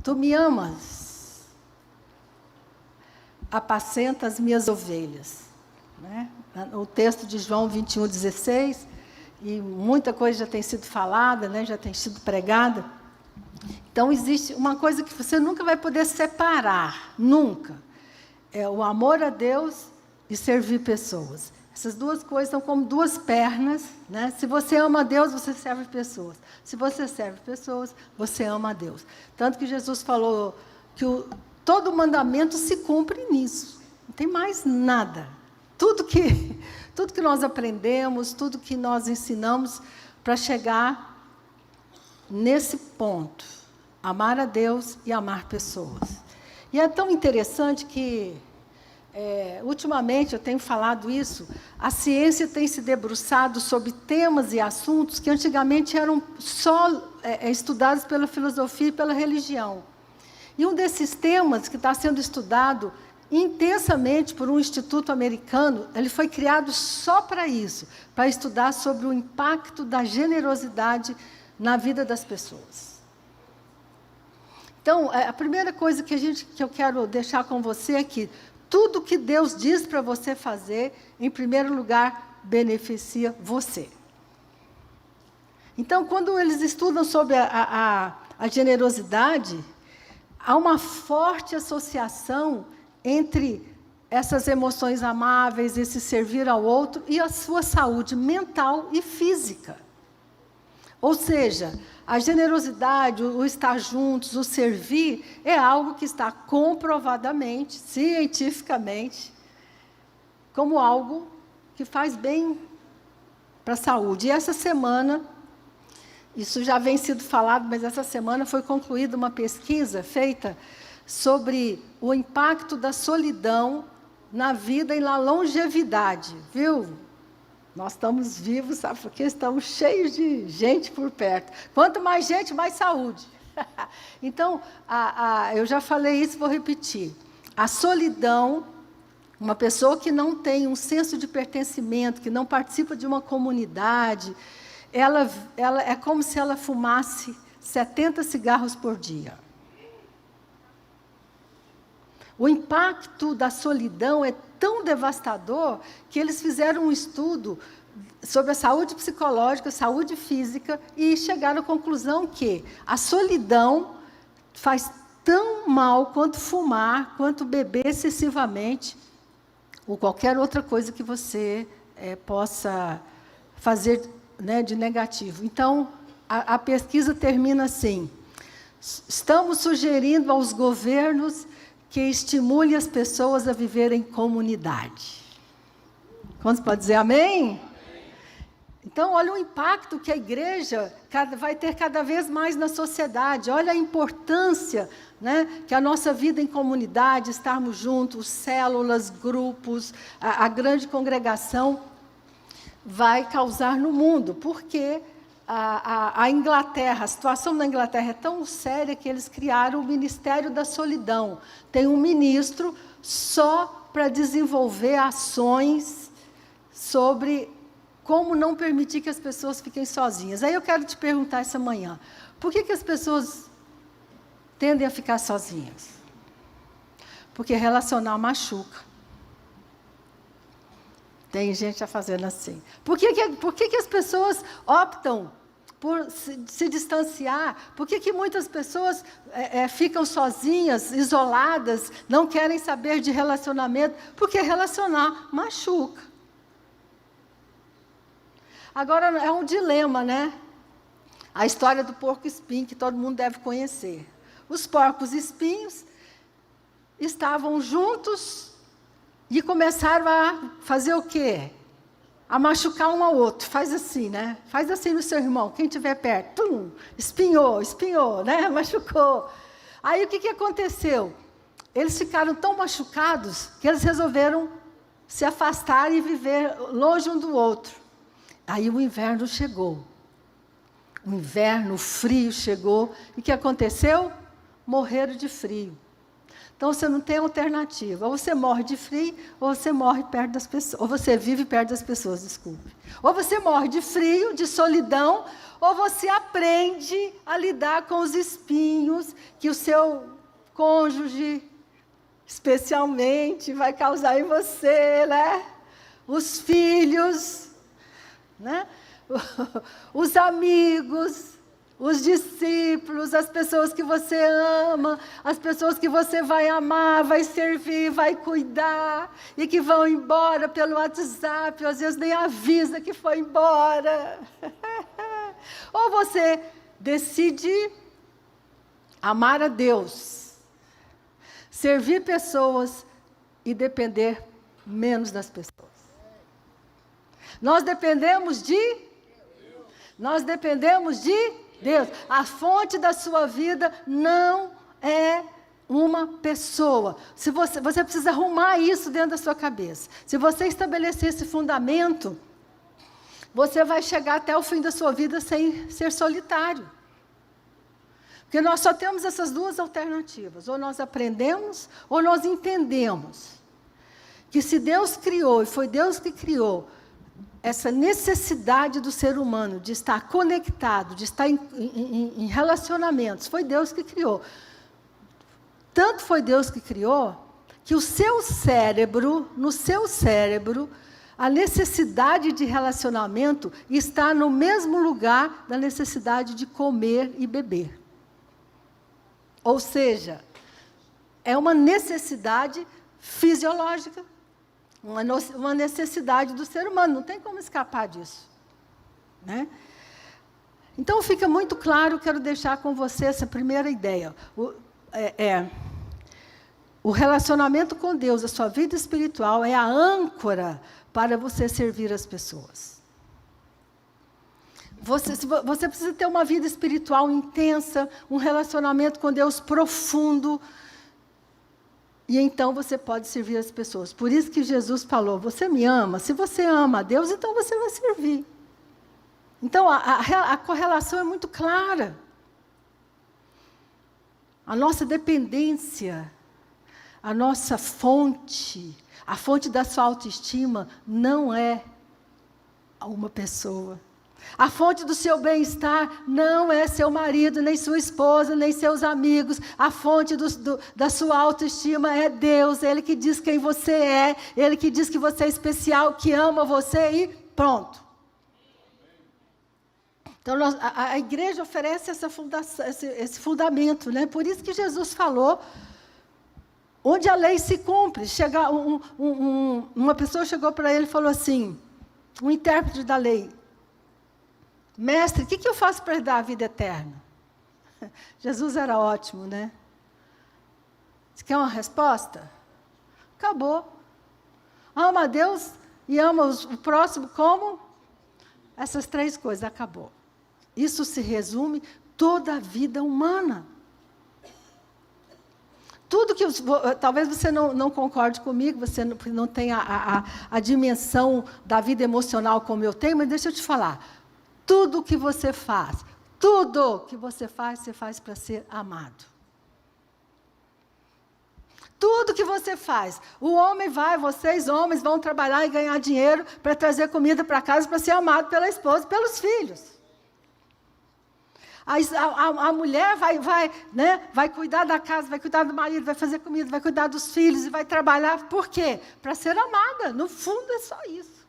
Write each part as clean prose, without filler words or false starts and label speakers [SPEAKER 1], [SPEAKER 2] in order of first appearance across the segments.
[SPEAKER 1] Tu me amas, apacenta as minhas ovelhas. Né? O texto de João 21:16, e muita coisa já tem sido falada, né? Já tem sido pregada. Então, existe uma coisa que você nunca vai poder separar, nunca. É o amor a Deus e servir pessoas. Essas duas coisas são como duas pernas, né? Se você ama a Deus, você serve pessoas. Se você serve pessoas, você ama a Deus. Tanto que Jesus falou que todo mandamento se cumpre nisso. Não tem mais nada. Tudo que nós aprendemos, tudo que nós ensinamos para chegar nesse ponto. Amar a Deus e amar pessoas. E é tão interessante que, ultimamente, eu tenho falado isso, a ciência tem se debruçado sobre temas e assuntos que antigamente eram só estudados pela filosofia e pela religião. E um desses temas que está sendo estudado intensamente por um instituto americano, ele foi criado só para isso, para estudar sobre o impacto da generosidade na vida das pessoas. Então, a primeira coisa que eu quero deixar com você é que tudo que Deus diz para você fazer, em primeiro lugar, beneficia você. Então, quando eles estudam sobre a generosidade, há uma forte associação entre essas emoções amáveis, esse servir ao outro, e a sua saúde mental e física. Ou seja, a generosidade, o estar juntos, o servir, é algo que está comprovadamente, cientificamente, como algo que faz bem para a saúde. E essa semana, isso já vem sido falado, mas essa semana foi concluída uma pesquisa feita sobre o impacto da solidão na vida e na longevidade, viu? Nós estamos vivos, sabe, porque estamos cheios de gente por perto. Quanto mais gente, mais saúde. Então, eu já falei isso, vou repetir. A solidão, uma pessoa que não tem um senso de pertencimento, que não participa de uma comunidade, ela é como se ela fumasse 70 cigarros por dia. O impacto da solidão é tão devastador que eles fizeram um estudo sobre a saúde psicológica, saúde física, e chegaram à conclusão que a solidão faz tão mal quanto fumar, quanto beber excessivamente, ou qualquer outra coisa que você possa fazer, né, de negativo. Então, a pesquisa termina assim: estamos sugerindo aos governos que estimule as pessoas a viver em comunidade. Quantos podem dizer amém? Então, olha o impacto que a igreja vai ter cada vez mais na sociedade. Olha a importância, né, que a nossa vida em comunidade, estarmos juntos, células, grupos, a grande congregação, vai causar no mundo. Porque a Inglaterra, a situação na Inglaterra é tão séria que eles criaram o Ministério da Solidão. Tem um ministro só para desenvolver ações sobre como não permitir que as pessoas fiquem sozinhas. Aí eu quero te perguntar essa manhã, por que as pessoas tendem a ficar sozinhas? Porque relacional machuca. Tem gente já fazendo assim. Por que as pessoas optam por se distanciar? Por que muitas pessoas ficam sozinhas, isoladas, não querem saber de relacionamento? Porque relacionar machuca. Agora, é um dilema, né? A história do porco-espinho, que todo mundo deve conhecer. Os porcos-espinhos estavam juntos e começaram a fazer o quê? A machucar um ao outro. Faz assim, né? Faz assim no seu irmão, quem estiver perto. Tum, espinhou, né? Machucou. Aí, o que aconteceu? Eles ficaram tão machucados que eles resolveram se afastar e viver longe um do outro. Aí o inverno chegou. O frio chegou. E o que aconteceu? Morreram de frio. Então, você não tem alternativa. Ou você morre de frio, ou você morre perto das pessoas. Ou você vive perto das pessoas, desculpe. Ou você morre de frio, de solidão, ou você aprende a lidar com os espinhos que o seu cônjuge, especialmente, vai causar em você, né? Os filhos, né? Os amigos, os discípulos, as pessoas que você ama, as pessoas que você vai amar, vai servir, vai cuidar, e que vão embora pelo WhatsApp, às vezes nem avisa que foi embora. Ou você decide amar a Deus, servir pessoas e depender menos das pessoas. Nós dependemos de Deus. A fonte da sua vida não é uma pessoa. Se você precisa arrumar isso dentro da sua cabeça. Se você estabelecer esse fundamento, você vai chegar até o fim da sua vida sem ser solitário. Porque nós só temos essas duas alternativas. Ou nós aprendemos, ou nós entendemos que se Deus criou, e foi Deus que criou, essa necessidade do ser humano de estar conectado, de estar em relacionamentos, foi Deus que criou. Tanto foi Deus que criou, que no seu cérebro, a necessidade de relacionamento está no mesmo lugar da necessidade de comer e beber. Ou seja, é uma necessidade fisiológica. Uma necessidade do ser humano, não tem como escapar disso. Né? Então, fica muito claro, quero deixar com você essa primeira ideia. O relacionamento com Deus, a sua vida espiritual, é a âncora para você servir as pessoas. Você precisa ter uma vida espiritual intensa, um relacionamento com Deus profundo, e então você pode servir as pessoas. Por isso que Jesus falou, você me ama? Se você ama a Deus, então você vai servir. Então, a correlação é muito clara. A nossa dependência, a nossa fonte, a fonte da sua autoestima não é uma pessoa. A fonte do seu bem-estar não é seu marido, nem sua esposa, nem seus amigos. A fonte da sua autoestima é Deus. Ele que diz quem você é, Ele que diz que você é especial, que ama você e pronto. Então, a igreja oferece esse fundamento, né? Por isso que Jesus falou, onde a lei se cumpre. Uma pessoa chegou para ele e falou assim, um intérprete da lei, mestre, o que eu faço para dar a vida eterna? Jesus era ótimo, né? Você quer uma resposta? Acabou. Ama a Deus e ama o próximo como? Essas três coisas, acabou. Isso se resume toda a vida humana. Tudo que... Talvez você não concorde comigo, você não tenha a dimensão da vida emocional como eu tenho, mas deixa eu te falar. Tudo que você faz, você faz para ser amado. Tudo que você faz. O homem vocês homens vão trabalhar e ganhar dinheiro para trazer comida para casa, para ser amado pela esposa e pelos filhos. A mulher vai cuidar da casa, vai cuidar do marido, vai fazer comida, vai cuidar dos filhos e vai trabalhar. Por quê? Para ser amada. No fundo, é só isso.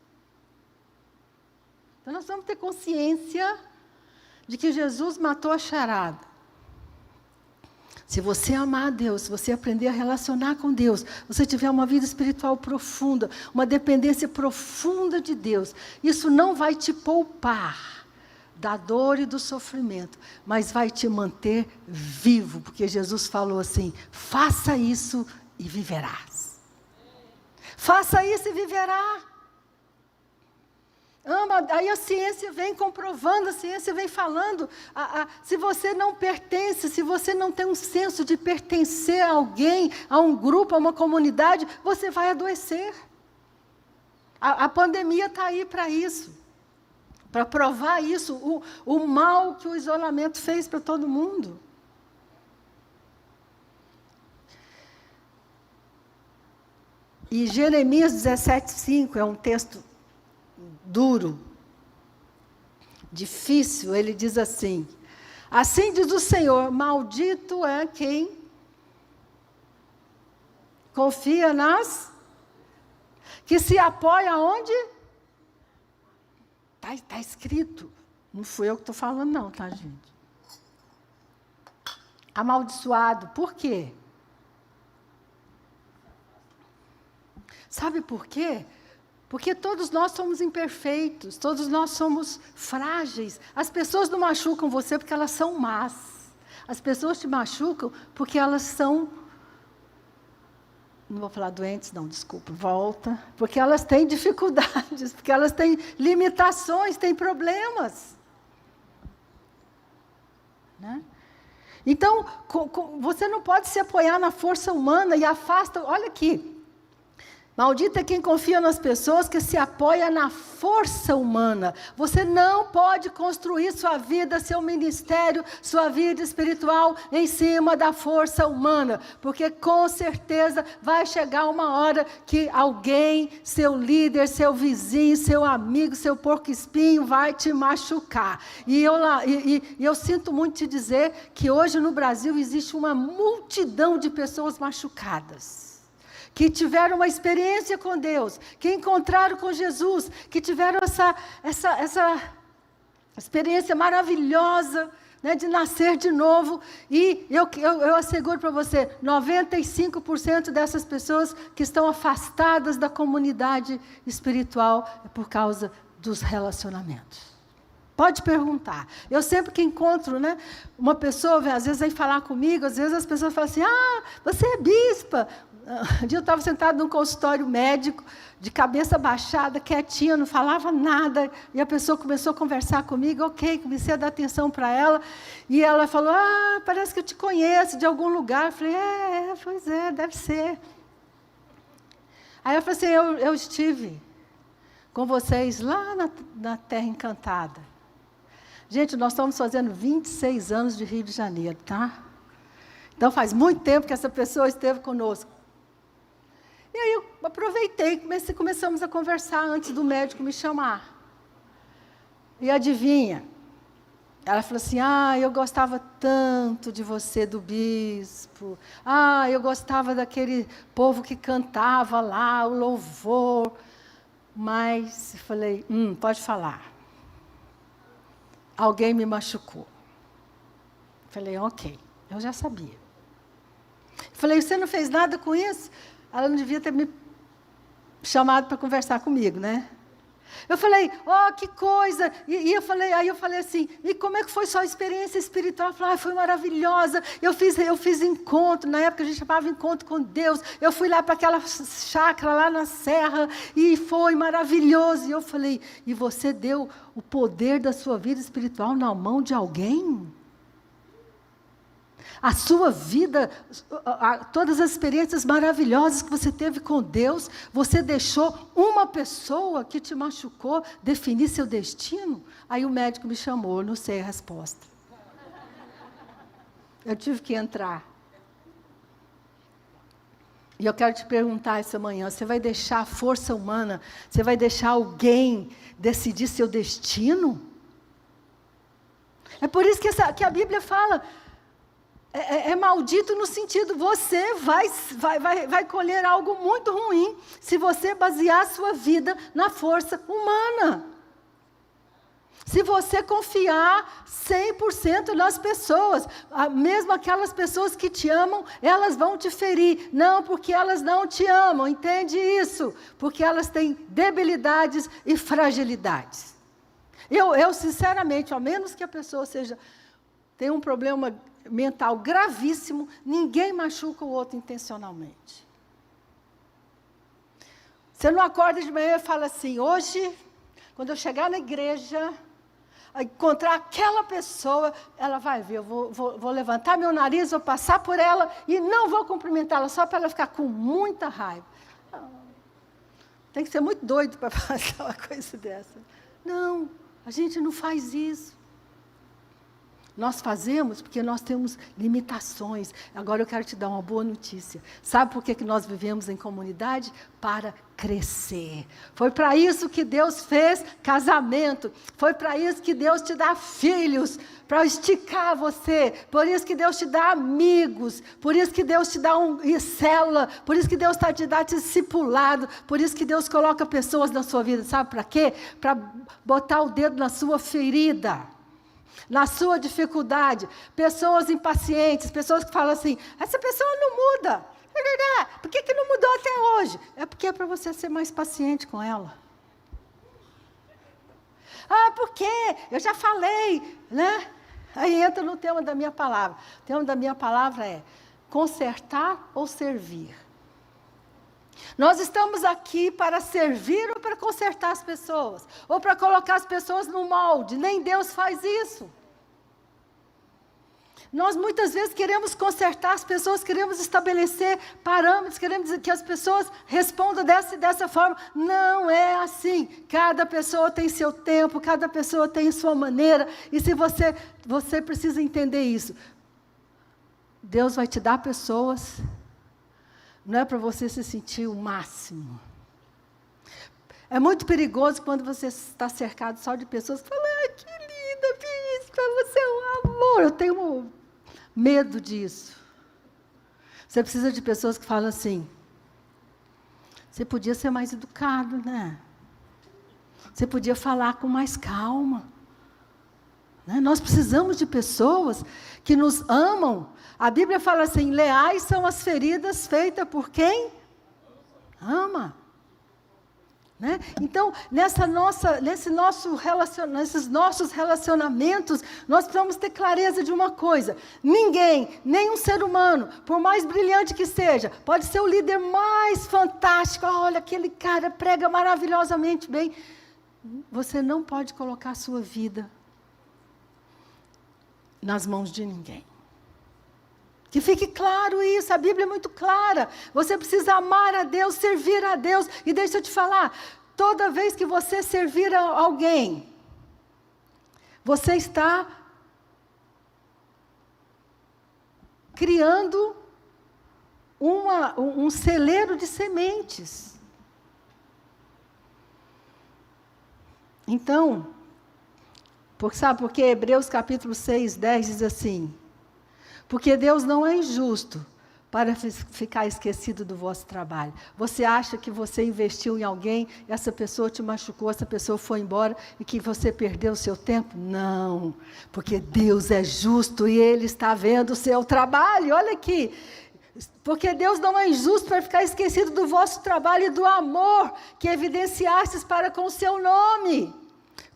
[SPEAKER 1] Então, nós vamos ter consciência de que Jesus matou a charada. Se você amar a Deus, se você aprender a relacionar com Deus, você tiver uma vida espiritual profunda, uma dependência profunda de Deus, isso não vai te poupar da dor e do sofrimento, mas vai te manter vivo, porque Jesus falou assim, faça isso e viverás. Faça isso e viverá. Aí a ciência vem comprovando, a ciência vem falando. Se você não pertence, se você não tem um senso de pertencer a alguém, a um grupo, a uma comunidade, você vai adoecer. A pandemia está aí para isso, para provar isso, o mal que o isolamento fez para todo mundo. E Jeremias 17:5 é um texto duro, difícil. Ele diz assim: assim diz o Senhor, maldito é quem confia que se apoia onde? Está escrito. Não fui eu que estou falando não, tá, gente? Amaldiçoado. Por quê? Sabe por quê? Porque todos nós somos imperfeitos, todos nós somos frágeis. As pessoas não machucam você porque elas são más. As pessoas te machucam porque elas são... Não vou falar doentes, não, desculpa, volta. Porque elas têm dificuldades, porque elas têm limitações, têm problemas. Né? Então, você não pode se apoiar na força humana e afasta... Olha aqui. Maldito é quem confia nas pessoas que se apoia na força humana. Você não pode construir sua vida, seu ministério, sua vida espiritual em cima da força humana. Porque com certeza vai chegar uma hora que alguém, seu líder, seu vizinho, seu amigo, seu porco-espinho vai te machucar. E eu sinto muito te dizer que hoje no Brasil existe uma multidão de pessoas machucadas. Que tiveram uma experiência com Deus, que encontraram com Jesus, que tiveram essa experiência maravilhosa, né, de nascer de novo. E eu asseguro para você, 95% dessas pessoas que estão afastadas da comunidade espiritual é por causa dos relacionamentos. Pode perguntar. Eu sempre que encontro, né, uma pessoa, às vezes vem falar comigo, às vezes as pessoas falam assim, você é bispa. Um dia eu estava sentada num consultório médico, de cabeça baixada, quietinha, não falava nada, e a pessoa começou a conversar comigo, ok, comecei a dar atenção para ela, e ela falou, parece que eu te conheço de algum lugar. Eu falei, pois é, deve ser. Aí eu falei assim, eu estive com vocês lá na Terra Encantada. Gente, nós estamos fazendo 26 anos de Rio de Janeiro, tá? Então faz muito tempo que essa pessoa esteve conosco. E aí eu aproveitei, começamos a conversar antes do médico me chamar. E adivinha? Ela falou assim, eu gostava tanto de você, do bispo. Eu gostava daquele povo que cantava lá, o louvor. Mas, falei, pode falar. Alguém me machucou. Falei, ok, eu já sabia. Falei, você não fez nada com isso? Ela não devia ter me chamado para conversar comigo, né? Eu falei, que coisa! Aí eu falei assim, e como é que foi sua experiência espiritual? Ela falou, foi maravilhosa, eu fiz encontro, na época a gente chamava encontro com Deus, eu fui lá para aquela chácara lá na serra, e foi maravilhoso. E eu falei, e você deu o poder da sua vida espiritual na mão de alguém? A sua vida, todas as experiências maravilhosas que você teve com Deus, você deixou uma pessoa que te machucou definir seu destino? Aí o médico me chamou, eu não sei a resposta. Eu tive que entrar. E eu quero te perguntar essa manhã, você vai deixar a força humana, você vai deixar alguém decidir seu destino? É por isso que a Bíblia fala... É maldito no sentido, você vai colher algo muito ruim se você basear a sua vida na força humana. Se você confiar 100% nas pessoas, mesmo aquelas pessoas que te amam, elas vão te ferir. Não porque elas não te amam, entende isso? Porque elas têm debilidades e fragilidades. Eu sinceramente, ao menos que a pessoa tenha um problema mental gravíssimo, ninguém machuca o outro intencionalmente. Você não acorda de manhã e fala assim, hoje, quando eu chegar na igreja, encontrar aquela pessoa, ela vai ver, eu vou levantar meu nariz, vou passar por ela e não vou cumprimentá-la, só para ela ficar com muita raiva. Tem que ser muito doido para fazer uma coisa dessa. Não, a gente não faz isso. Nós fazemos porque nós temos limitações. Agora eu quero te dar uma boa notícia. Sabe por que nós vivemos em comunidade? Para crescer. Foi para isso que Deus fez casamento. Foi para isso que Deus te dá filhos, para esticar você. Por isso que Deus te dá amigos. Por isso que Deus te dá célula. Por isso que Deus te dá discipulado. Por isso que Deus coloca pessoas na sua vida. Sabe para quê? Para botar o dedo na sua ferida, na sua dificuldade. Pessoas impacientes, pessoas que falam assim, essa pessoa não muda. Por que não mudou até hoje? É porque é para você ser mais paciente com ela. Por quê? Eu já falei, né? Aí entra no tema da minha palavra. O tema da minha palavra é consertar ou servir. Nós estamos aqui para servir ou para consertar as pessoas? Ou para colocar as pessoas no molde? Nem Deus faz isso. Nós muitas vezes queremos consertar as pessoas, queremos estabelecer parâmetros, queremos que as pessoas respondam dessa e dessa forma. Não é assim. Cada pessoa tem seu tempo, cada pessoa tem sua maneira. E se você precisa entender isso. Deus vai te dar pessoas, não é para você se sentir o máximo. É muito perigoso quando você está cercado só de pessoas que falam, que linda, bispa, você é um amor. Eu tenho medo disso. Você precisa de pessoas que falam assim, você podia ser mais educado, né? Você podia falar com mais calma. Né? Nós precisamos de pessoas que nos amam. A Bíblia fala assim, leais são as feridas feitas por quem ama. Né? Então, nesses nossos relacionamentos, nós precisamos ter clareza de uma coisa. Ninguém, nenhum ser humano, por mais brilhante que seja, pode ser o líder mais fantástico. Olha, aquele cara prega maravilhosamente bem. Você não pode colocar a sua vida nas mãos de ninguém. Que fique claro isso, a Bíblia é muito clara. Você precisa amar a Deus, servir a Deus. E deixa eu te falar, toda vez que você servir a alguém, você está criando um celeiro de sementes. Então, sabe por quê? Hebreus capítulo 6, 10 diz assim, porque Deus não é injusto para ficar esquecido do vosso trabalho. Você acha que você investiu em alguém, essa pessoa te machucou, essa pessoa foi embora e que você perdeu o seu tempo? Não, porque Deus é justo e Ele está vendo o seu trabalho. Olha aqui, porque Deus não é injusto para ficar esquecido do vosso trabalho e do amor que evidenciastes para com o seu nome.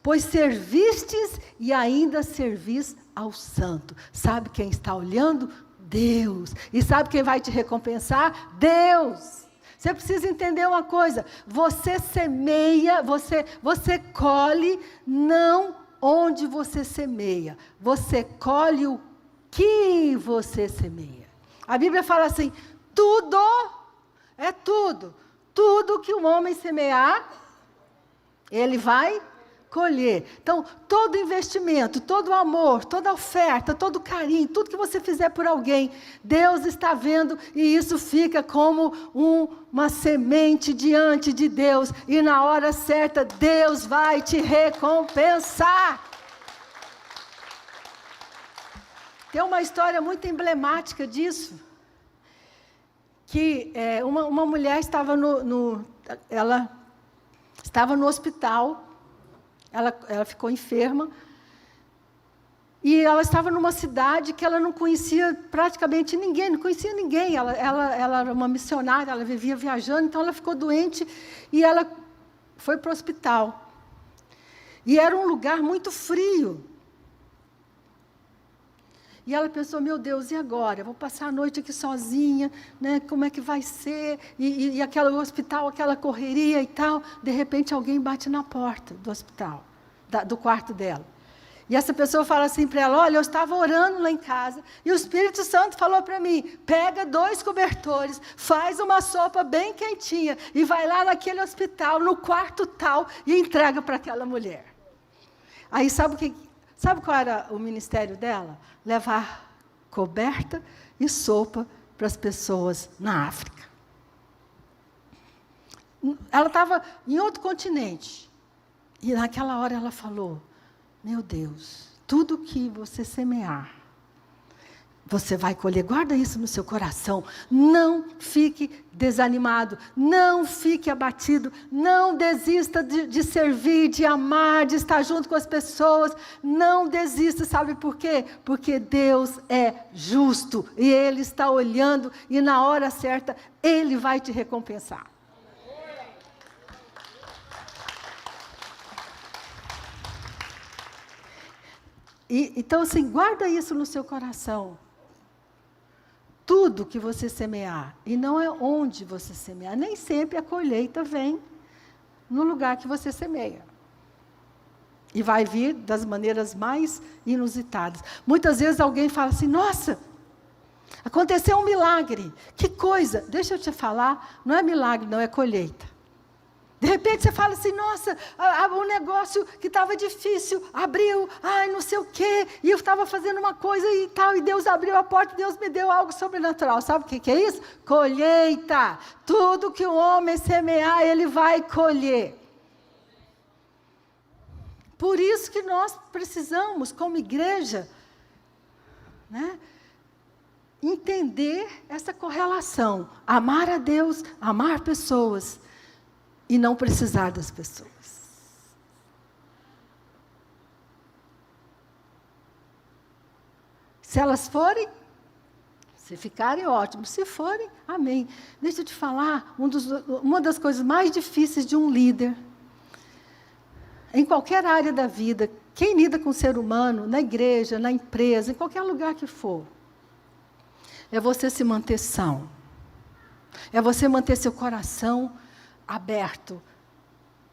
[SPEAKER 1] Pois servistes e ainda servis ao santo. Sabe quem está olhando? Deus. E sabe quem vai te recompensar? Deus. Você precisa entender uma coisa. Você semeia, você colhe não onde você semeia. Você colhe o que você semeia. A Bíblia fala assim, tudo, é tudo. Tudo que um homem semear, ele vai colher. Então, todo investimento, todo amor, toda oferta, todo carinho, tudo que você fizer por alguém, Deus está vendo e isso fica como uma semente diante de Deus e na hora certa Deus vai te recompensar. Tem uma história muito emblemática disso, que uma mulher estava ela estava no hospital. Ela ficou enferma, e ela estava numa cidade que ela não conhecia praticamente ninguém, não conhecia ninguém. Ela era uma missionária, ela vivia viajando, então ela ficou doente, e ela foi para o hospital. E era um lugar muito frio. E ela pensou, meu Deus, e agora? Eu vou passar a noite aqui sozinha, né? Como é que vai ser? E aquele hospital, aquela correria e tal. De repente, alguém bate na porta do hospital, do quarto dela. E essa pessoa fala assim para ela, olha, eu estava orando lá em casa, e o Espírito Santo falou para mim, pega 2 cobertores, faz uma sopa bem quentinha, e vai lá naquele hospital, no quarto tal, e entrega para aquela mulher. Aí sabe o que Sabe qual era o ministério dela? Levar coberta e sopa para as pessoas na África. Ela estava em outro continente. E naquela hora ela falou, meu Deus, tudo que você semear, você vai colher. Guarda isso no seu coração. Não fique desanimado. Não fique abatido. Não desista de servir, de amar, de estar junto com as pessoas. Não desista. Sabe por quê? Porque Deus é justo. E Ele está olhando. E na hora certa, Ele vai te recompensar. Então, assim, guarda isso no seu coração. Tudo que você semear, e não é onde você semear, nem sempre a colheita vem no lugar que você semeia. E vai vir das maneiras mais inusitadas. Muitas vezes alguém fala assim, nossa, aconteceu um milagre, que coisa. Deixa eu te falar, não é milagre, não é colheita. De repente você fala assim, nossa, o negócio que estava difícil, abriu, ai, não sei o quê, e eu estava fazendo uma coisa e tal, e Deus abriu a porta, e Deus me deu algo sobrenatural. Sabe o que é isso? Colheita. Tudo que o homem semear, ele vai colher. Por isso que nós precisamos, como igreja, né, entender essa correlação. Amar a Deus, amar pessoas, e não precisar das pessoas. Se elas forem, se ficarem, ótimo. Se forem, amém. Deixa eu te falar, uma das coisas mais difíceis de um líder, em qualquer área da vida, quem lida com o ser humano, na igreja, na empresa, em qualquer lugar que for, é você se manter são. É você manter seu coração aberto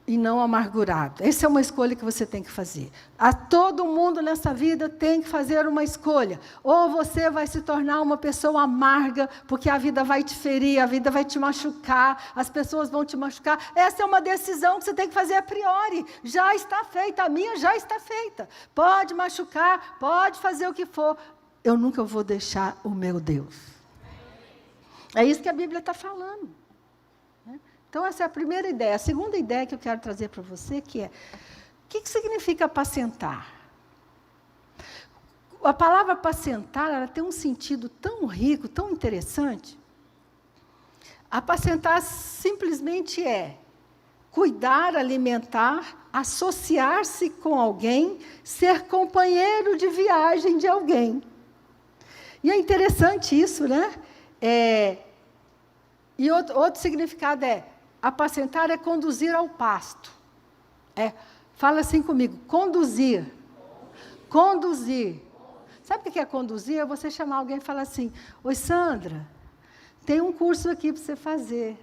[SPEAKER 1] e não amargurado. Essa é uma escolha que você tem que fazer. A todo mundo nessa vida tem que fazer uma escolha. Ou você vai se tornar uma pessoa amarga, porque a vida vai te ferir, a vida vai te machucar, as pessoas vão te machucar. Essa é uma decisão que você tem que fazer a priori. Já está feita, a minha já está feita. Pode machucar, pode fazer o que for. Eu nunca vou deixar o meu Deus. É isso que a Bíblia está falando. Então, essa é a primeira ideia. A segunda ideia que eu quero trazer para você, que é, o que significa apacentar? A palavra apacentar, ela tem um sentido tão rico, tão interessante. Apacentar simplesmente é cuidar, alimentar, associar-se com alguém, ser companheiro de viagem de alguém. E é interessante isso, né? E outro significado é, apacentar é conduzir ao pasto. Fala assim comigo, conduzir. Conduzir. Sabe o que é conduzir? É você chamar alguém e falar assim, oi Sandra, tem um curso aqui para você fazer.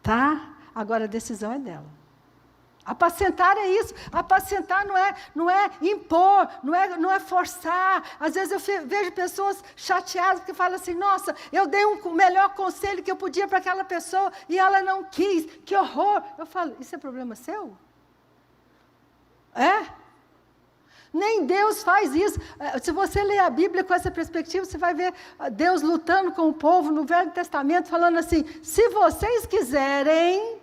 [SPEAKER 1] Tá? Agora a decisão é dela. Apacentar é isso. Apacentar não é impor, não é forçar. Às vezes eu vejo pessoas chateadas porque falam assim, nossa, eu dei o melhor conselho que eu podia para aquela pessoa e ela não quis. Que horror. Eu falo, isso é problema seu? Nem Deus faz isso. Se você ler a Bíblia com essa perspectiva, você vai ver Deus lutando com o povo no Velho Testamento, falando assim, se vocês quiserem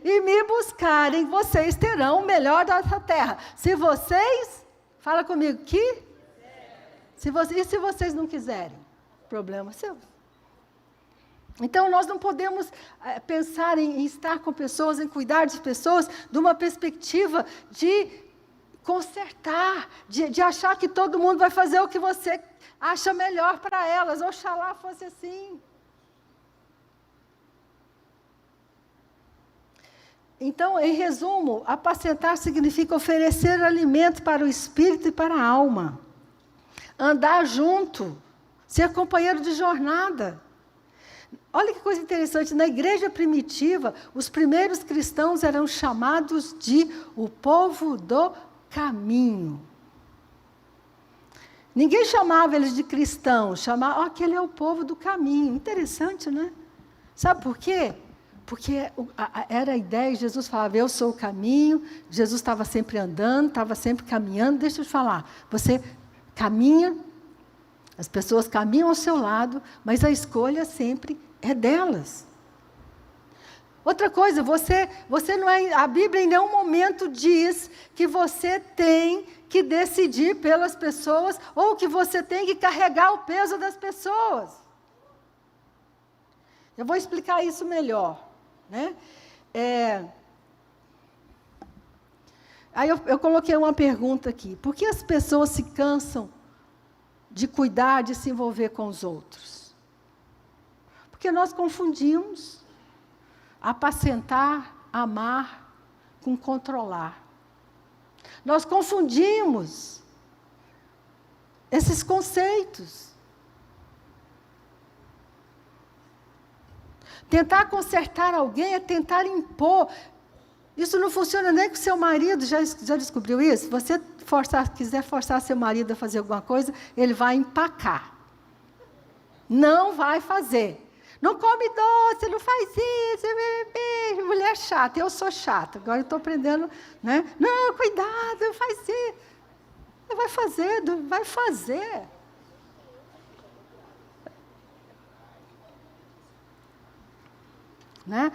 [SPEAKER 1] e me buscarem, vocês terão o melhor dessa terra. Se vocês, fala comigo, e se vocês não quiserem? Problema seu. Então, nós não podemos pensar em estar com pessoas, em cuidar de pessoas, de uma perspectiva de consertar, de achar que todo mundo vai fazer o que você acha melhor para elas. Oxalá fosse assim. Então, em resumo, apacentar significa oferecer alimento para o espírito e para a alma. Andar junto, ser companheiro de jornada. Olha que coisa interessante, na igreja primitiva, os primeiros cristãos eram chamados de o povo do caminho. Ninguém chamava eles de cristãos, chamava, aquele é o povo do caminho. Interessante, né? Sabe por quê? Porque era a ideia, Jesus falava, eu sou o caminho, Jesus estava sempre andando, estava sempre caminhando. Deixa eu te falar, você caminha, as pessoas caminham ao seu lado, mas a escolha sempre é delas. Outra coisa, você não é, a Bíblia em nenhum momento diz que você tem que decidir pelas pessoas ou que você tem que carregar o peso das pessoas. Eu vou explicar isso melhor. Né? Aí eu coloquei uma pergunta aqui. Por que as pessoas se cansam de cuidar, de se envolver com os outros? Porque nós confundimos apacentar, amar com controlar. Nós confundimos esses conceitos. Tentar consertar alguém é tentar impor. Isso não funciona nem com seu marido, já descobriu isso? Se você quiser forçar seu marido a fazer alguma coisa, ele vai empacar. Não vai fazer. Não come doce, não faz isso, mulher chata. Eu sou chata, agora eu estou aprendendo, né? Não, cuidado, não faz isso. Vai fazer. Né?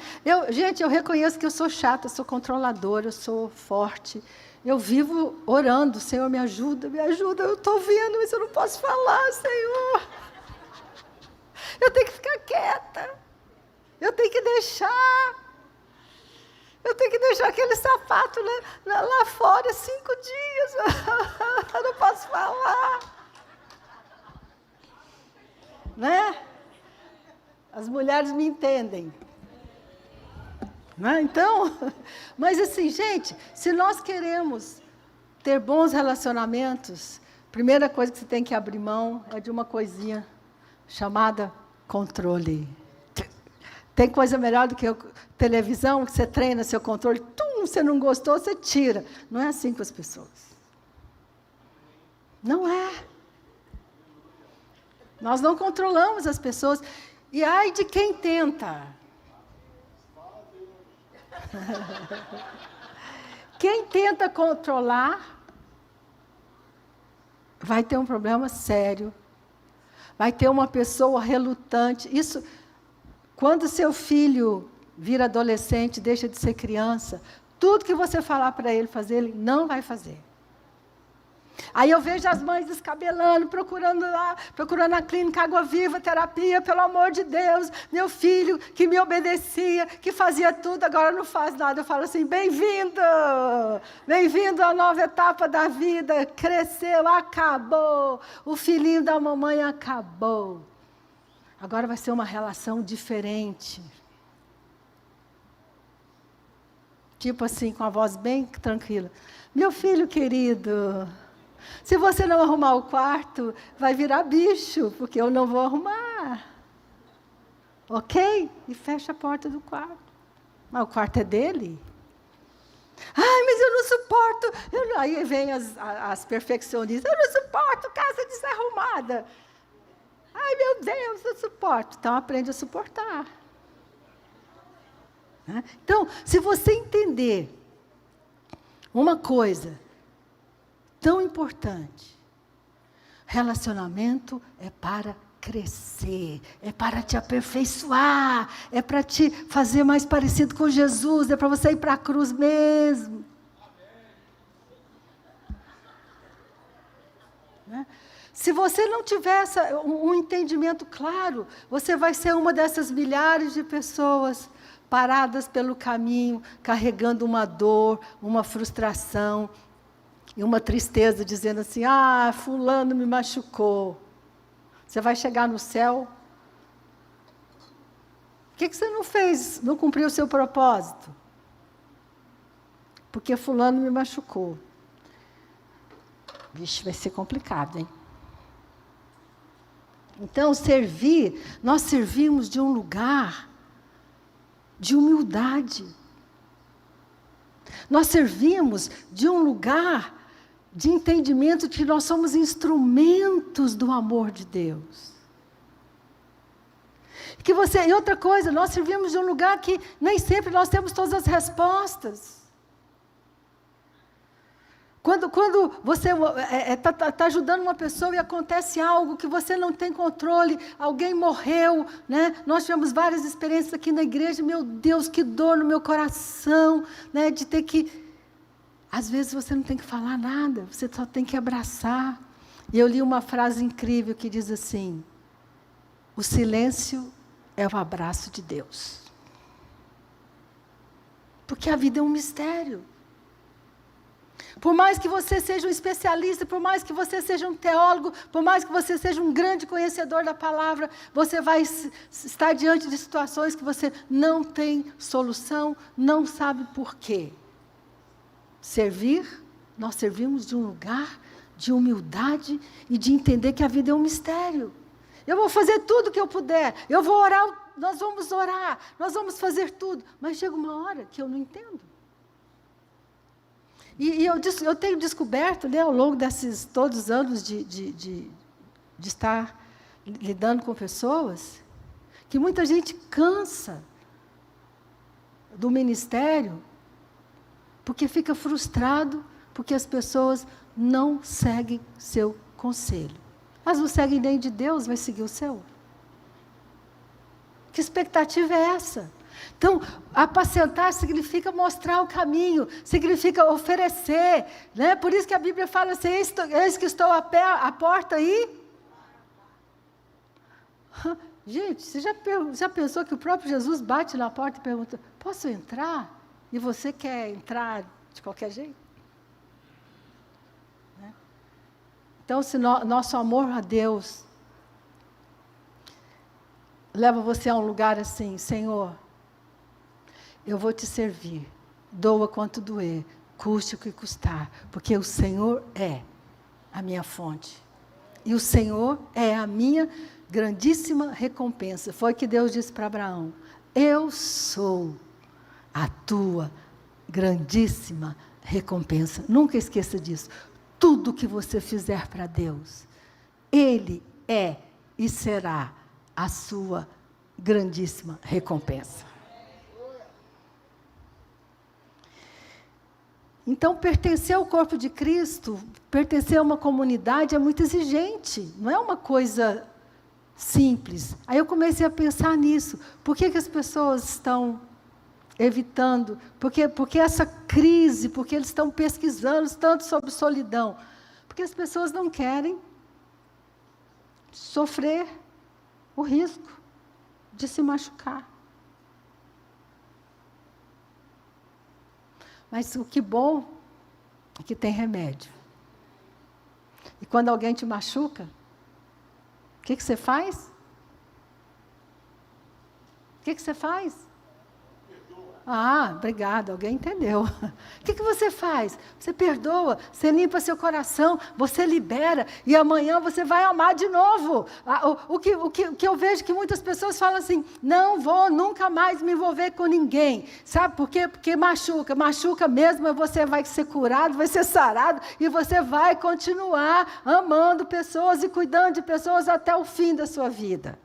[SPEAKER 1] Gente, eu reconheço que eu sou chata, eu sou controladora, eu sou forte. Eu vivo orando, Senhor, me ajuda, eu estou vendo, mas eu não posso falar, Senhor. Eu tenho que ficar quieta. Eu tenho que deixar aquele sapato lá fora 5 dias. Eu não posso falar. Né? As mulheres me entendem. Né? Então, mas assim, gente, se nós queremos ter bons relacionamentos, a primeira coisa que você tem que abrir mão é de uma coisinha chamada controle. Tem coisa melhor do que televisão, que você treina seu controle, você não gostou, você tira. Não é assim com as pessoas. Não é. Nós não controlamos as pessoas. E ai de quem tenta. Quem tenta controlar vai ter um problema sério. Vai ter uma pessoa relutante. Isso, quando seu filho vira adolescente, deixa de ser criança, tudo que você falar para ele fazer, ele não vai fazer. Aí eu vejo as mães descabelando, procurando na clínica Água Viva, terapia, pelo amor de Deus, meu filho que me obedecia, que fazia tudo, agora não faz nada. Eu falo assim, bem-vindo à nova etapa da vida, cresceu, acabou, o filhinho da mamãe acabou. Agora vai ser uma relação diferente. Tipo assim, com a voz bem tranquila. Meu filho querido, se você não arrumar o quarto, vai virar bicho, porque eu não vou arrumar. Ok? E fecha a porta do quarto. Mas o quarto é dele? Ai, mas eu não suporto. Aí vem as perfeccionistas. Eu não suporto casa desarrumada. Ai, meu Deus, eu suporto. Então, aprende a suportar. Então, se você entender uma coisa tão importante, relacionamento é para crescer, é para te aperfeiçoar, é para te fazer mais parecido com Jesus, é para você ir para a cruz mesmo. Se você não tiver um entendimento claro, você vai ser uma dessas milhares de pessoas paradas pelo caminho, carregando uma dor, uma frustração e uma tristeza, dizendo assim, fulano me machucou. Você vai chegar no céu? O que você não fez, não cumpriu o seu propósito? Porque fulano me machucou. Vixe, vai ser complicado, hein? Então, nós servimos de um lugar de humildade. Nós servimos de um lugar de entendimento de que nós somos instrumentos do amor de Deus. E outra coisa, nós servimos de um lugar que nem sempre nós temos todas as respostas. Quando você está ajudando uma pessoa e acontece algo que você não tem controle, alguém morreu, né? Nós tivemos várias experiências aqui na igreja, meu Deus, que dor no meu coração, né? De ter que... Às vezes você não tem que falar nada, você só tem que abraçar. E eu li uma frase incrível que diz assim: o silêncio é o abraço de Deus. Porque a vida é um mistério. Por mais que você seja um especialista, por mais que você seja um teólogo, por mais que você seja um grande conhecedor da palavra, você vai estar diante de situações que você não tem solução, não sabe por quê. Nós servimos de um lugar de humildade e de entender que a vida é um mistério. Eu vou fazer tudo o que eu puder, eu vou orar, nós vamos fazer tudo, mas chega uma hora que eu não entendo. E eu tenho descoberto, né, ao longo desses todos os anos de estar lidando com pessoas, que muita gente cansa do ministério porque fica frustrado, porque as pessoas não seguem seu conselho. Elas não seguem nem de Deus, vai seguir o seu. Que expectativa é essa? Então, apacentar significa mostrar o caminho, significa oferecer, né? Por isso que a Bíblia fala assim, eis que estou à porta e... Gente, você já pensou que o próprio Jesus bate na porta e pergunta, posso entrar? E você quer entrar de qualquer jeito? Né? Então, se nosso amor a Deus leva você a um lugar assim, Senhor, eu vou te servir, doa quanto doer, custe o que custar, porque o Senhor é a minha fonte. E o Senhor é a minha grandíssima recompensa. Foi o que Deus disse para Abraão, eu sou a tua grandíssima recompensa. Nunca esqueça disso. Tudo que você fizer para Deus, Ele é e será a sua grandíssima recompensa. Então, pertencer ao corpo de Cristo, pertencer a uma comunidade é muito exigente, não é uma coisa simples. Aí eu comecei a pensar nisso. Por que as pessoas estão evitando? Porque essa crise, porque eles estão pesquisando tanto sobre solidão? Porque as pessoas não querem sofrer o risco de se machucar. Mas o que bom é que tem remédio. E quando alguém te machuca, o que você faz? O que você faz? Ah, obrigado, alguém entendeu. O que você faz? Você perdoa, você limpa seu coração, você libera, e amanhã você vai amar de novo. O que eu vejo que muitas pessoas falam assim, não vou nunca mais me envolver com ninguém. Sabe por quê? Porque machuca mesmo, mas você vai ser curado, vai ser sarado, e você vai continuar amando pessoas e cuidando de pessoas até o fim da sua vida.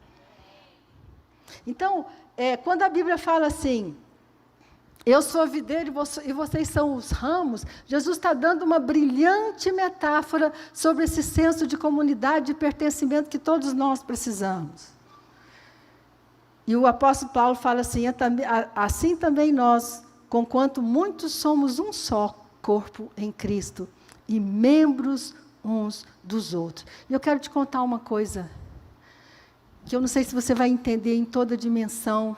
[SPEAKER 1] Então, quando a Bíblia fala assim, eu sou a videira e vocês são os ramos, Jesus está dando uma brilhante metáfora sobre esse senso de comunidade, de pertencimento que todos nós precisamos. E o apóstolo Paulo fala assim, assim também nós, conquanto muitos somos um só corpo em Cristo, e membros uns dos outros. E eu quero te contar uma coisa, que eu não sei se você vai entender em toda a dimensão,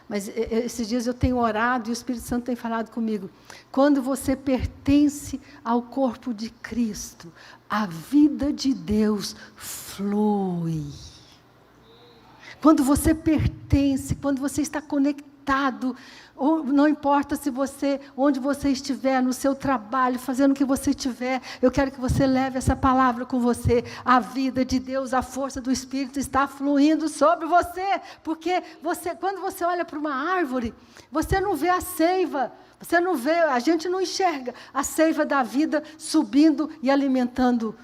[SPEAKER 1] mas esses dias eu tenho orado e o Espírito Santo tem falado comigo. Quando você pertence ao corpo de Cristo, a vida de Deus flui. Quando você pertence, quando você está conectado, não importa onde você estiver, no seu trabalho, fazendo o que você estiver, eu quero que você leve essa palavra com você. A vida de Deus, a força do Espírito está fluindo sobre você, porque quando você olha para uma árvore, você não vê a seiva, a gente não enxerga a seiva da vida subindo e alimentando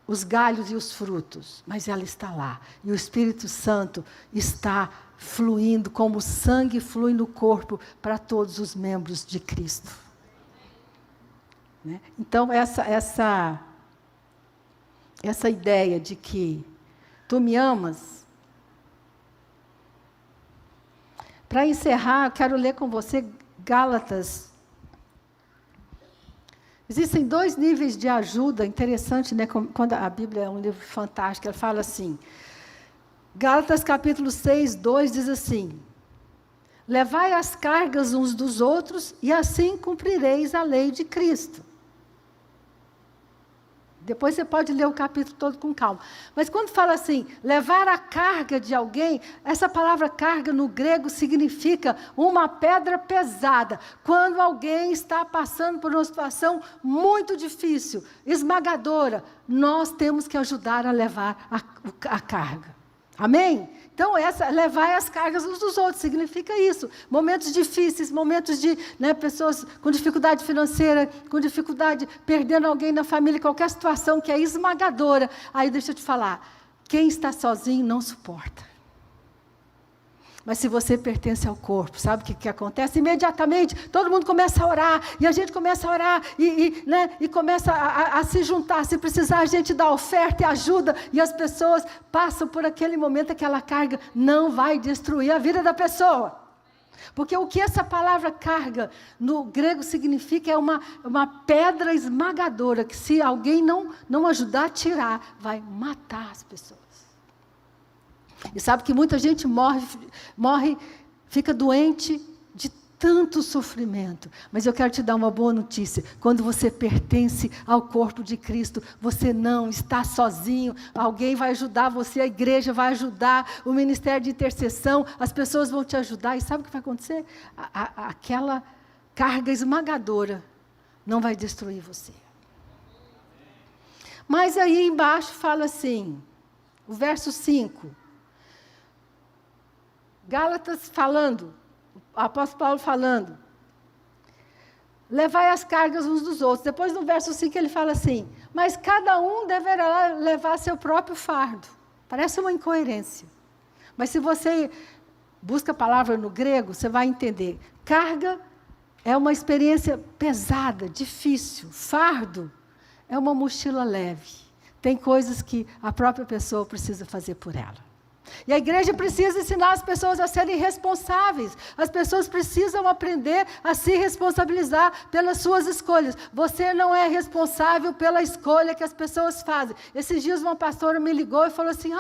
[SPEAKER 1] os galhos e os frutos, mas ela está lá. E o Espírito Santo está fluindo como o sangue flui no corpo para todos os membros de Cristo. Né? Então, essa ideia de que tu me amas. Para encerrar, eu quero ler com você Gálatas. Existem 2 níveis de ajuda, interessante, né? Quando a Bíblia é um livro fantástico, ela fala assim, Gálatas capítulo 6, 2 diz assim, levai as cargas uns dos outros e assim cumprireis a lei de Cristo. Depois você pode ler o capítulo todo com calma. Mas quando fala assim, levar a carga de alguém, essa palavra carga no grego significa uma pedra pesada. Quando alguém está passando por uma situação muito difícil, esmagadora, nós temos que ajudar a levar a carga. Amém? Então, levar as cargas uns dos outros, significa isso. Momentos difíceis, momentos de pessoas com dificuldade financeira, com dificuldade, perdendo alguém na família, qualquer situação que é esmagadora. Aí, deixa eu te falar, quem está sozinho não suporta. Mas se você pertence ao corpo, sabe o que acontece? Imediatamente, todo mundo começa a orar, e a gente começa a orar, e começa a se juntar. Se precisar, a gente dá oferta e ajuda, e as pessoas passam por aquele momento, aquela carga não vai destruir a vida da pessoa. Porque o que essa palavra carga, no grego, significa é uma pedra esmagadora, que se alguém não ajudar a tirar, vai matar as pessoas. E sabe que muita gente morre, fica doente de tanto sofrimento. Mas eu quero te dar uma boa notícia. Quando você pertence ao corpo de Cristo, você não está sozinho. Alguém vai ajudar você, a igreja vai ajudar, o ministério de intercessão, as pessoas vão te ajudar. E sabe o que vai acontecer? Aquela carga esmagadora não vai destruir você. Mas aí embaixo fala assim, o verso 5. Gálatas falando, o apóstolo Paulo falando, levai as cargas uns dos outros. Depois no verso 5 ele fala assim, mas cada um deverá levar seu próprio fardo. Parece uma incoerência. Mas se você busca a palavra no grego, você vai entender. Carga é uma experiência pesada, difícil. Fardo é uma mochila leve. Tem coisas que a própria pessoa precisa fazer por ela. E a igreja precisa ensinar as pessoas a serem responsáveis. As pessoas precisam aprender a se responsabilizar pelas suas escolhas. Você não é responsável pela escolha que as pessoas fazem. Esses dias uma pastora me ligou e falou assim,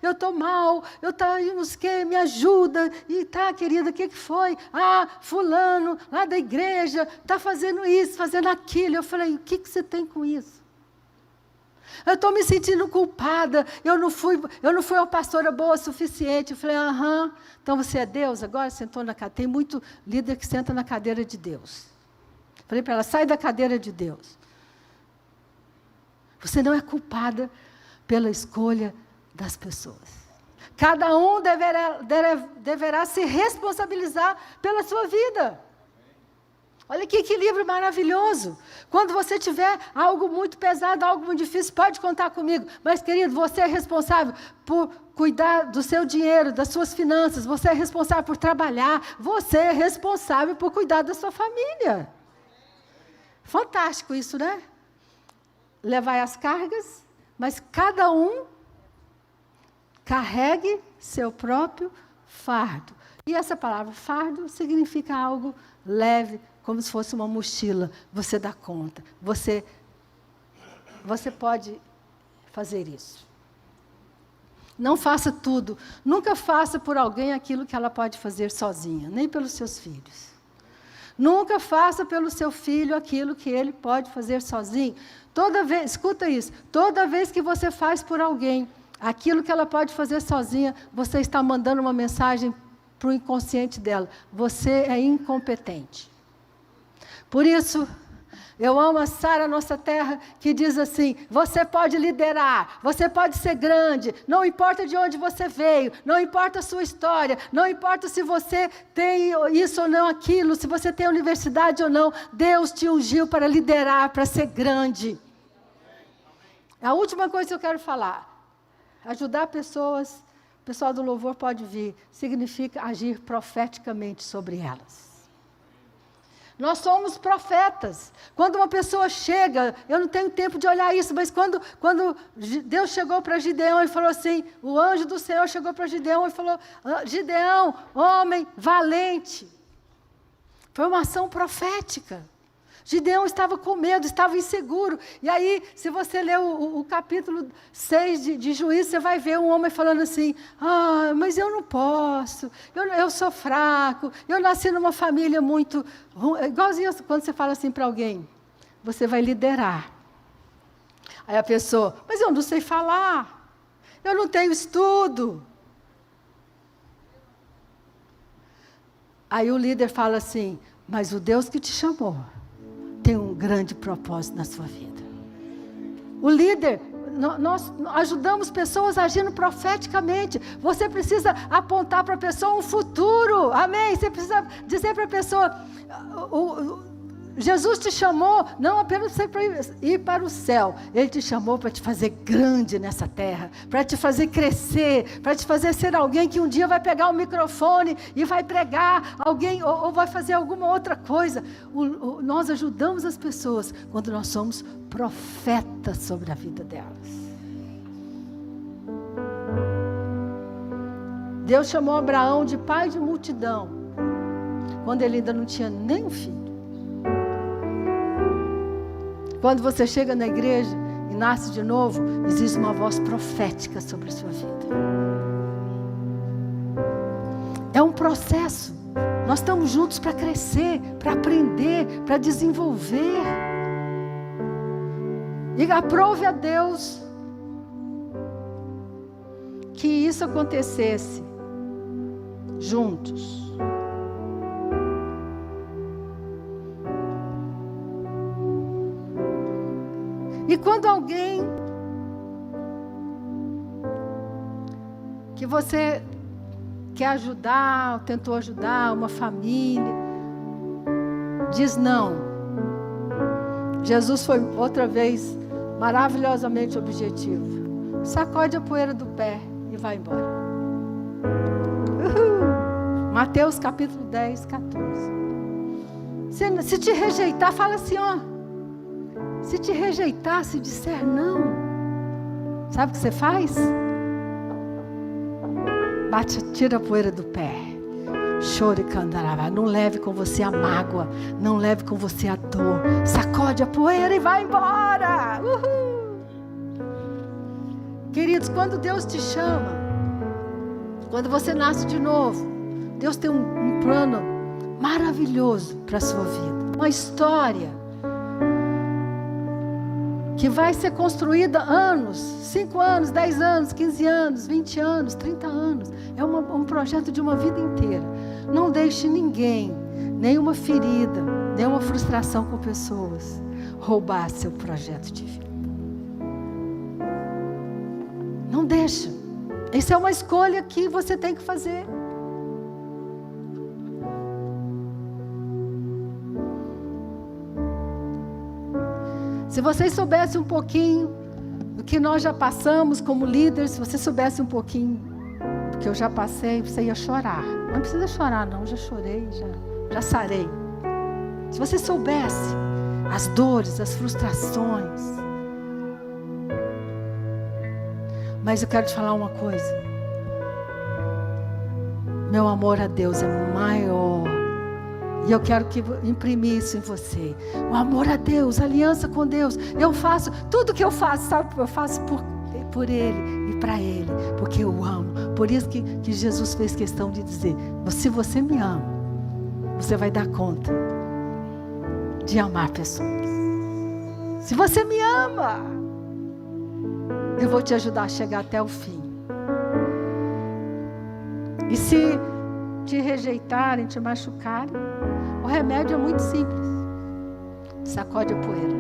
[SPEAKER 1] eu estou mal, não sei o que, me ajuda. E querida, o que foi? Fulano, lá da igreja, está fazendo isso, fazendo aquilo. Eu falei, o que você tem com isso? Eu estou me sentindo culpada, eu não fui uma pastora boa o suficiente. Eu falei, então você é Deus agora? Sentou na cadeira. Tem muito líder que senta na cadeira de Deus. Falei para ela, sai da cadeira de Deus. Você não é culpada pela escolha das pessoas. Cada um deverá se responsabilizar pela sua vida. Olha que equilíbrio maravilhoso. Quando você tiver algo muito pesado, algo muito difícil, pode contar comigo. Mas, querido, você é responsável por cuidar do seu dinheiro, das suas finanças. Você é responsável por trabalhar. Você é responsável por cuidar da sua família. Fantástico isso, né? Levai as cargas, mas cada um carregue seu próprio fardo. E essa palavra fardo significa algo leve, como se fosse uma mochila. Você dá conta. Você pode fazer isso. Não faça tudo. Nunca faça por alguém aquilo que ela pode fazer sozinha, nem pelos seus filhos. Nunca faça pelo seu filho aquilo que ele pode fazer sozinho. Escuta isso, toda vez que você faz por alguém aquilo que ela pode fazer sozinha, você está mandando uma mensagem para o inconsciente dela. Você é incompetente. Por isso, eu amo a Sara Nossa Terra, que diz assim, você pode liderar, você pode ser grande, não importa de onde você veio, não importa a sua história, não importa se você tem isso ou não aquilo, se você tem universidade ou não, Deus te ungiu para liderar, para ser grande. A última coisa que eu quero falar, ajudar pessoas, o pessoal do louvor pode vir, significa agir profeticamente sobre elas. Nós somos profetas. Quando uma pessoa chega, eu não tenho tempo de olhar isso, mas quando Deus chegou para Gideão e falou assim, o anjo do Senhor chegou para Gideão e falou, Gideão, homem valente. Foi uma ação profética. Gideão estava com medo, estava inseguro. E aí, se você ler o capítulo 6 de Juízes, você vai ver um homem falando assim, mas eu não posso, eu sou fraco, eu nasci numa família muito... Igualzinho quando você fala assim para alguém, você vai liderar. Aí a pessoa, mas eu não sei falar, eu não tenho estudo. Aí o líder fala assim, mas o Deus que te chamou tem um grande propósito na sua vida. O líder, nós ajudamos pessoas agindo profeticamente. Você precisa apontar para a pessoa um futuro, amém? Você precisa dizer para a pessoa, Jesus te chamou não apenas para ir para o céu, Ele te chamou para te fazer grande nessa terra, para te fazer crescer, para te fazer ser alguém que um dia vai pegar o microfone e vai pregar alguém, ou vai fazer alguma outra coisa. Nós ajudamos as pessoas quando nós somos profetas sobre a vida delas. Deus chamou Abraão de pai de multidão, quando ele ainda não tinha nem um filho. Quando você chega na igreja e nasce de novo, existe uma voz profética sobre a sua vida. É um processo. Nós estamos juntos para crescer, para aprender, para desenvolver. E aprove a Deus que isso acontecesse juntos. E quando alguém que você quer ajudar, tentou ajudar, uma família, diz não. Jesus foi outra vez maravilhosamente objetivo. Sacode a poeira do pé e vai embora. Mateus capítulo 10, 14. Se te rejeitar, fala assim, se te rejeitar, se disser não, sabe o que você faz? Tira a poeira do pé. Chore e candará. Não leve com você a mágoa, não leve com você a dor. Sacode a poeira e vai embora. Uhul. Queridos, quando Deus te chama, quando você nasce de novo, Deus tem um plano maravilhoso para a sua vida. Uma história que vai ser construída anos, 5 anos, 10 anos, 15 anos, 20 anos, 30 anos. É um projeto de uma vida inteira. Não deixe ninguém, nenhuma ferida, nenhuma frustração com pessoas, roubar seu projeto de vida. Não deixe. Isso é uma escolha que você tem que fazer. Se vocês soubessem um pouquinho do que nós já passamos como líderes, se você soubesse um pouquinho do que eu já passei, você ia chorar. Não precisa chorar não, já chorei, já sarei. Se você soubesse as dores, as frustrações. Mas eu quero te falar uma coisa. Meu amor a Deus é maior. E eu quero imprimir isso em você. O amor a Deus, a aliança com Deus. Eu faço, tudo que eu faço, sabe? Eu faço por Ele e para Ele. Porque eu amo. Por isso que Jesus fez questão de dizer, se você me ama, você vai dar conta de amar pessoas. Se você me ama, eu vou te ajudar a chegar até o fim. E se te rejeitarem, te machucarem, o remédio é muito simples. Sacode a poeira,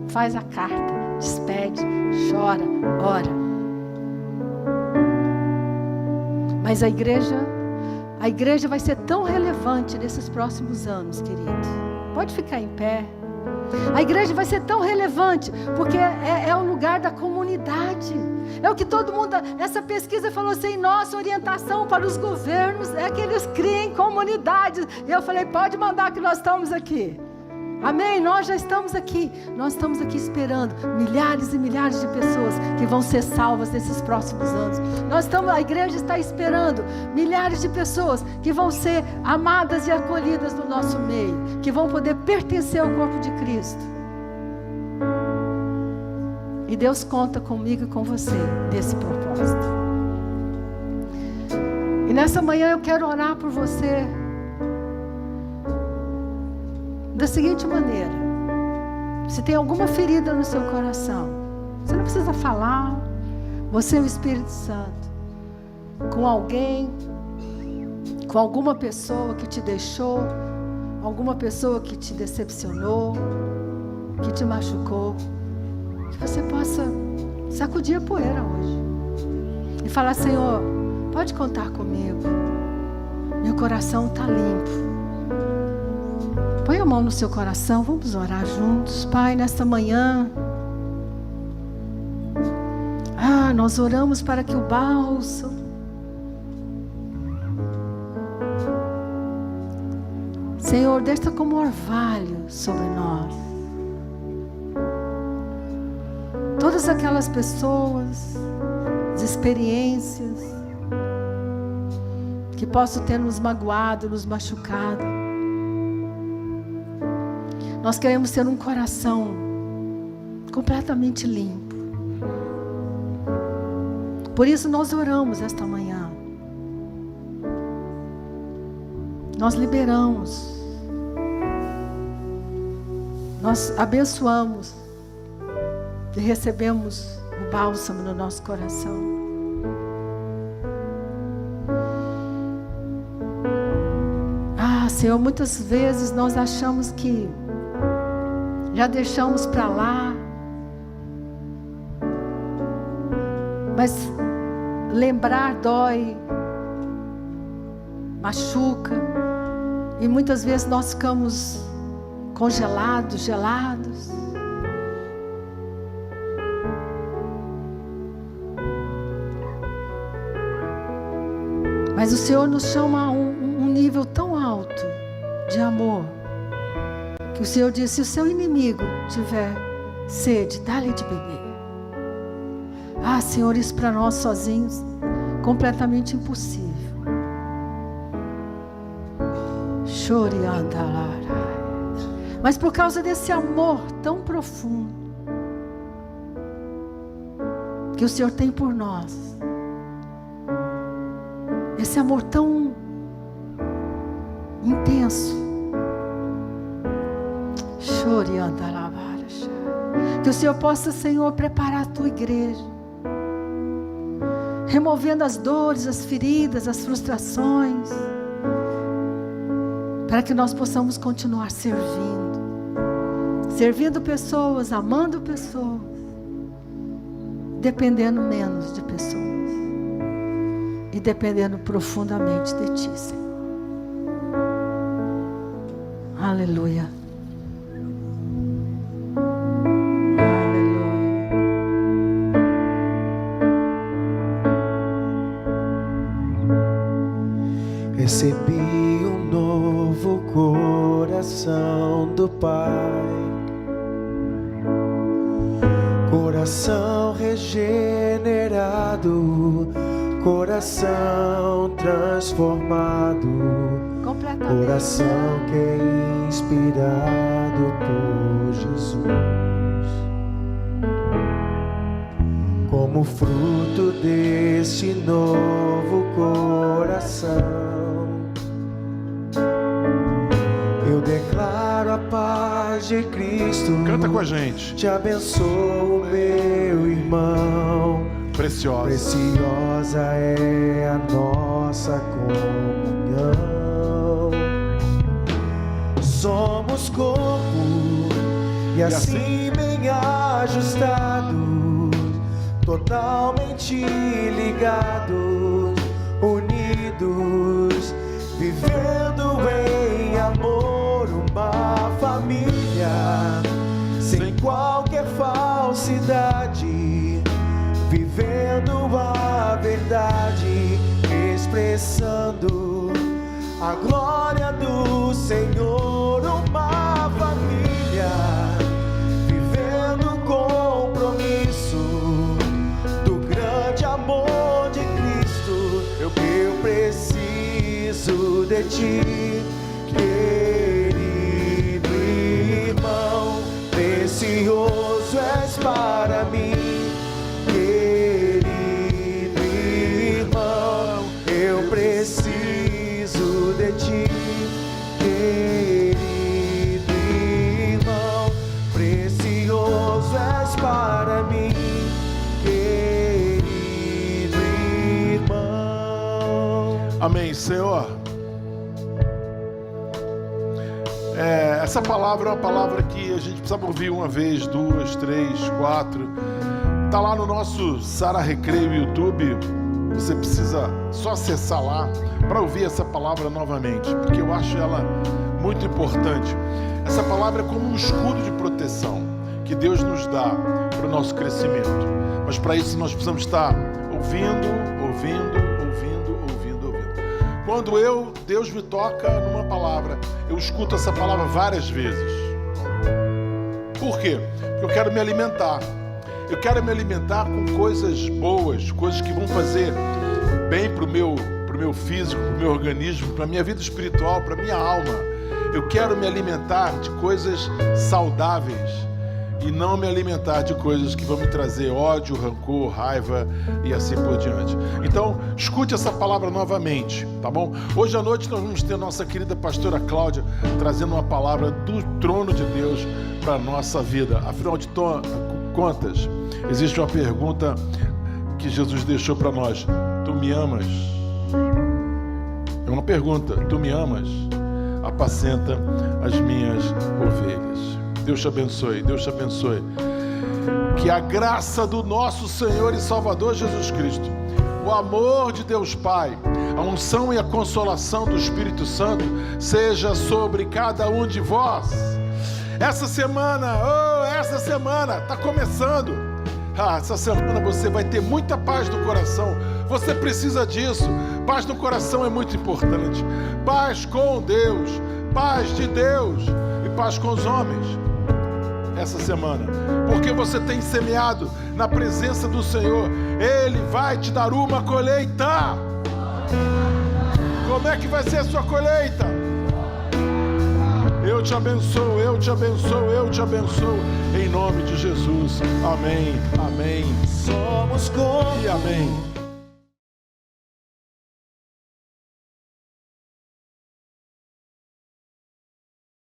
[SPEAKER 1] faz a carta, despede, chora, ora. Mas a igreja vai ser tão relevante nesses próximos anos, queridos. Pode ficar em pé. A igreja vai ser tão relevante, porque é o lugar da comunidade. É o que todo mundo... Essa pesquisa falou assim, nossa orientação para os governos é que eles criem comunidades. E eu falei, pode mandar que nós estamos aqui. Amém? Nós já estamos aqui. Nós estamos aqui esperando milhares e milhares de pessoas que vão ser salvas nesses próximos anos. A igreja está esperando milhares de pessoas que vão ser amadas e acolhidas no nosso meio, que vão poder pertencer ao corpo de Cristo. E Deus conta comigo e com você nesse propósito. E nessa manhã eu quero orar por você da seguinte maneira: se tem alguma ferida no seu coração, você não precisa falar, você é o Espírito Santo, com alguém, com alguma pessoa que te deixou, alguma pessoa que te decepcionou, que te machucou, que você possa sacudir a poeira hoje e falar: Senhor, pode contar comigo, meu coração está limpo. Põe a mão no seu coração, vamos orar juntos. Pai, nesta manhã, nós oramos para que o bálsamo Senhor, desça como orvalho sobre nós. Todas aquelas pessoas, as experiências que possam ter nos magoado, nos machucado. Nós queremos ter um coração completamente limpo. Por isso nós oramos esta manhã. Nós liberamos. Nós abençoamos e recebemos o bálsamo no nosso coração. Senhor, muitas vezes nós achamos que já deixamos para lá, mas lembrar dói, machuca, e muitas vezes nós ficamos congelados, gelados. Mas o Senhor nos chama a um nível tão alto de amor, que o Senhor disse: se o seu inimigo tiver sede, dá-lhe de beber. Senhor, isso para nós sozinhos, completamente impossível. Mas por causa desse amor tão profundo que o Senhor tem por nós, esse amor tão intenso, que o Senhor possa, Senhor, preparar a tua igreja, removendo as dores, as feridas, as frustrações, para que nós possamos continuar servindo pessoas, amando pessoas, dependendo menos de pessoas e dependendo profundamente de ti, Senhor. Aleluia.
[SPEAKER 2] Recebi um novo coração do Pai, coração regenerado, coração transformado, coração que é inspirado por Jesus. Como fruto deste novo coração, eu declaro a paz de Cristo.
[SPEAKER 3] Canta com a gente.
[SPEAKER 2] Te abençoo, meu irmão.
[SPEAKER 3] Preciosa
[SPEAKER 2] é a nossa comunhão. Somos corpo e assim bem ajustados, totalmente ligados, unidos, vivendo em amor, uma família sem qualquer falsidade, vivendo a verdade, expressando a glória do Senhor. Uma família vivendo o compromisso do grande amor de Cristo. Eu preciso de ti, querido irmão, precioso és para mim, querido irmão. Eu preciso de ti, querido irmão, precioso és para mim, querido irmão.
[SPEAKER 3] Amém, Senhor. Essa palavra é uma palavra que a gente precisa ouvir uma vez, duas, três, quatro. Tá lá no nosso Sara Recreio YouTube. Você precisa só acessar lá para ouvir essa palavra novamente, porque eu acho ela muito importante. Essa palavra é como um escudo de proteção que Deus nos dá para o nosso crescimento. Mas para isso nós precisamos estar ouvindo. Quando Deus me toca numa palavra, eu escuto essa palavra várias vezes. Por quê? Porque eu quero me alimentar. Eu quero me alimentar com coisas boas, coisas que vão fazer bem para o meu físico, para o meu organismo, para a minha vida espiritual, para a minha alma. Eu quero me alimentar de coisas saudáveis e não me alimentar de coisas que vão me trazer ódio, rancor, raiva e assim por diante. Então, escute essa palavra novamente, tá bom? Hoje à noite nós vamos ter a nossa querida pastora Cláudia trazendo uma palavra do trono de Deus para a nossa vida. Afinal de contas, existe uma pergunta que Jesus deixou para nós: tu me amas? É uma pergunta. Tu me amas? Apacenta as minhas ovelhas. Deus te abençoe, Deus te abençoe. Que a graça do nosso Senhor e Salvador Jesus Cristo, o amor de Deus Pai, a unção e a consolação do Espírito Santo seja sobre cada um de vós. Essa semana está começando. Essa semana você vai ter muita paz no coração. Você precisa disso. Paz no coração é muito importante. Paz com Deus, paz de Deus e paz com os homens. Essa semana, porque você tem semeado na presença do Senhor, Ele vai te dar uma colheita. Como é que vai ser a sua colheita? Eu te abençoo, eu te abençoo, eu te abençoo, em nome de Jesus. Amém, amém.
[SPEAKER 2] Somos corpo
[SPEAKER 3] e amém.